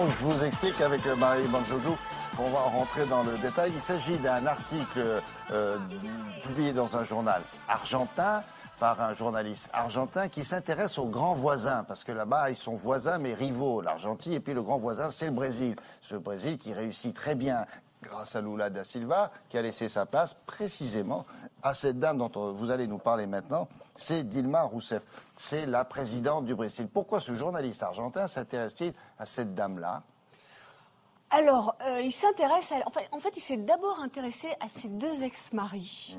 faut que je vous explique avec Marie Banjoglou. On va rentrer dans le détail. Il s'agit d'un article publié dans un journal argentin par un journaliste argentin qui s'intéresse aux grands voisins, parce que là-bas, ils sont voisins mais rivaux, l'Argentine, et puis le grand voisin, c'est le Brésil. C'est le Brésil qui réussit très bien grâce à Lula da Silva, qui a laissé sa place précisément à cette dame dont vous allez nous parler maintenant, c'est Dilma Rousseff. C'est la présidente du Brésil. Pourquoi ce journaliste argentin s'intéresse-t-il à cette dame-là ? Alors, il s'intéresse en fait, il s'est d'abord intéressé à ses deux ex-maris.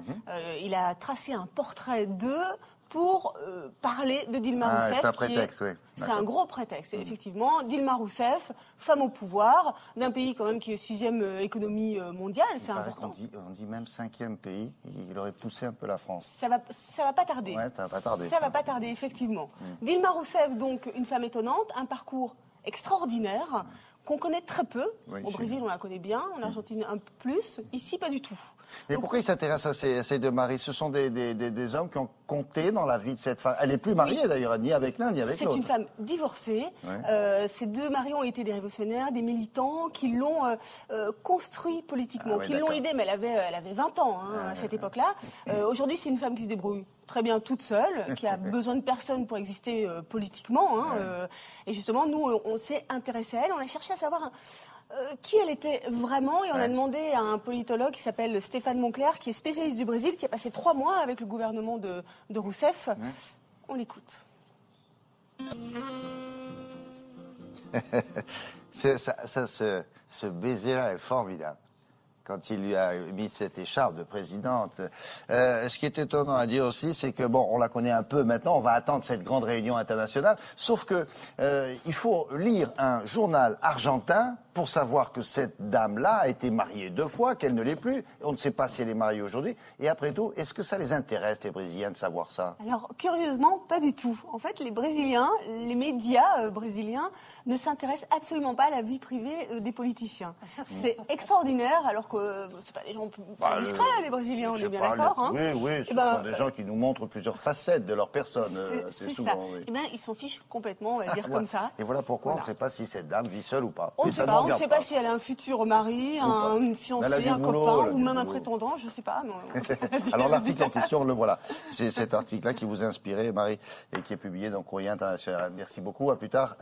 Il a tracé un portrait d'eux pour parler de Dilma Rousseff. C'est un prétexte, oui. C'est un gros prétexte, effectivement. Dilma Rousseff, femme au pouvoir, d'un pays quand même qui est 6e économie mondiale, c'est important. On dit même 5e pays, il aurait poussé un peu la France. Ça va pas tarder. Ouais, ça va pas tarder. Ça va pas tarder, effectivement. Dilma Rousseff, donc, une femme étonnante, un parcours extraordinaire, qu'on connaît très peu. Au Brésil, on la connaît bien, en Argentine un peu plus, ici pas du tout. Et pourquoi il s'intéresse à ces deux maris? Ce sont des hommes qui ont compté dans la vie de cette femme. Elle n'est plus mariée d'ailleurs, ni avec l'un ni avec l'autre. C'est une femme divorcée. Ces deux maris ont été des révolutionnaires, des militants qui l'ont construit politiquement, qui l'ont aidée, mais elle avait 20 ans à cette époque-là. Aujourd'hui, c'est une femme qui se débrouille très bien toute seule, qui a besoin de personne pour exister politiquement. Et justement, nous, on s'est intéressé à elle, on a cherché à savoir qui elle était vraiment, et on a demandé à un politologue qui s'appelle Stéphane Moncler, qui est spécialiste du Brésil, qui a passé 3 mois avec le gouvernement de Rousseff. On l'écoute. Ce baiser-là est formidable. Quand il lui a mis cette écharpe de présidente. Ce qui est étonnant à dire aussi, c'est que, bon, on la connaît un peu maintenant, on va attendre cette grande réunion internationale, sauf que il faut lire un journal argentin pour savoir que cette dame-là a été mariée 2 fois, qu'elle ne l'est plus. On ne sait pas si elle est mariée aujourd'hui. Et après tout, est-ce que ça les intéresse, les Brésiliens, de savoir ça? Alors, curieusement, pas du tout. En fait, les Brésiliens, les médias brésiliens ne s'intéressent absolument pas à la vie privée des politiciens. C'est extraordinaire, alors que c'est pas des gens très discrets, les Brésiliens, on est bien d'accord. Oui, ce sont des gens qui nous montrent plusieurs facettes de leur personne. C'est souvent, ça. Eh bien, ils s'en fichent complètement, on va dire comme ça. Et voilà pourquoi on ne sait pas si cette dame vit seule ou pas. On ne sait pas. On ne sait pas si elle a un futur mari, une fiancée, un copain ou même un prétendant, je ne sais pas. Alors l'article en question, le voilà. C'est cet article-là qui vous a inspiré, Marie, et qui est publié dans Courrier International. Merci beaucoup, à plus tard.